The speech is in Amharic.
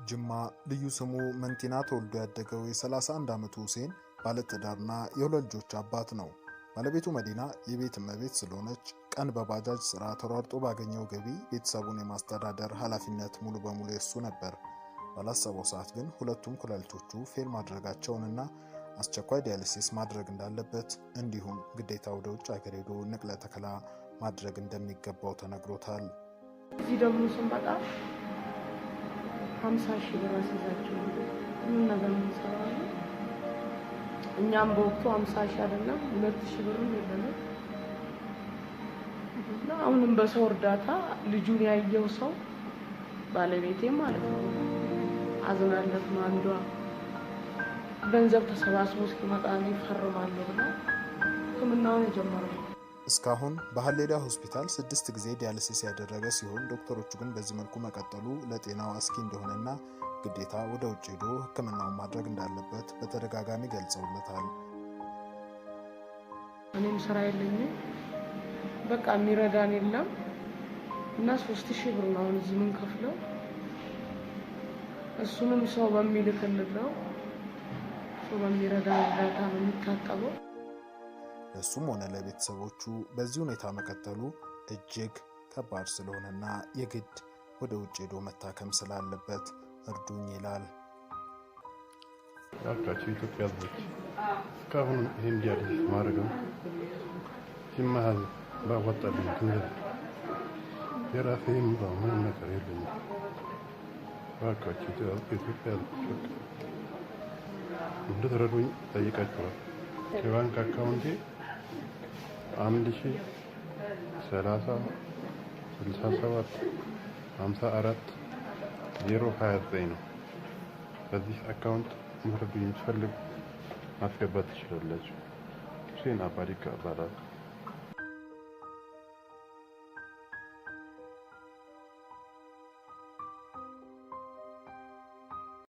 ጅማ ልዩ ስሙ መንቲና ተወልዶ ያደገው የ31 ዓመቱ ሁሴን ባለትዳርና የሁለት ልጆች አባት ነው። ባለቤቱ መዲና የቤት እመቤት ስለሆነች ቀን በባጃጅ ስራ ተሯርጦ ባገኘው ገቢ ቤተሰቡን የማስተዳደር ኃላፊነት ሙሉ በሙሉ የሱ ነበር። ባላሰበው ሰዓት ግን ሁለቱም ኩላሊቶቹ ፌል ማድረጋቸውንና አስቸኳይ ዲያሊሲስ ማድረግ እንዳለበት እንዲሁም ግዴታ ወደ ውጭ ሀገር ሄዶ ንቅለ ተከላ ማድረግ እንደሚገባው ተነግሮታል። እዚህ ደግሞ ስንመጣ 50,000 ብር አስይዛቸው ምን ነገር እንሰራለን። እኛም በወቅቱ 50,000 አይደለም 2,000 ብር የለንም። አሁንም በሰው እርዳታ ልጁን ያየው ሰው ባለቤቴ ማለት ነው አዝናለት ነው አንዷ ገንዘብ ተሰባስቦ እስኪመጣ ነው ፈርማለሁ ብላ ሕክምናውን ጀመረው። እስካሁን በሐሌዳ ሆስፒታል 6 ጊዜ ዲያሊሲስ ያደረገ ሲሆን ዶክተሮቹ ግን በዚህ መልኩ መቀጠሉ ለጤናው አስኪ እንደሆነና ግዴታ ወደ ውጭ ሄዶ ሕክምናውን ማድረግ እንዳለበት በተደጋጋሚ ገልጸውለታል። እኔም ስራ የለኝም በቃ የሚረዳን የለም እና 3,000 ብር ነው እዚህ ምን ከፍለው እሱንም ሰው በሚልክልን ነው ሰው በሚረዳ እርዳታ ነው የሚታጠበው። ለሱም ሆነ ለቤተሰቦቹ በዚህ ሁኔታ መቀጠሉ እጅግ ከባድ ስለሆነና የግድ ወደ ውጭ ሄዶ መታከም ስላለበት እርዱኝ ይላል። ያካቹ ኢትዮጵያ ልጅ ካሁን ይሄን ዲያሊሲስ ማድረግ ሲማል ባወጣልኝ ገንዘብ የራሴን ምን ነገር የለኝም። ያካቹ ኢትዮጵያ ልጅ እንድትረዱኝ ጠይቃችኋል። የባንክ አካውንቴ 1030 67 54 029 ነው። በዚህ አካውንት መረጃ የምትፈልጉ ማስገባት ትችላላችሁ። ሁሴን አባዲካ ይባላል።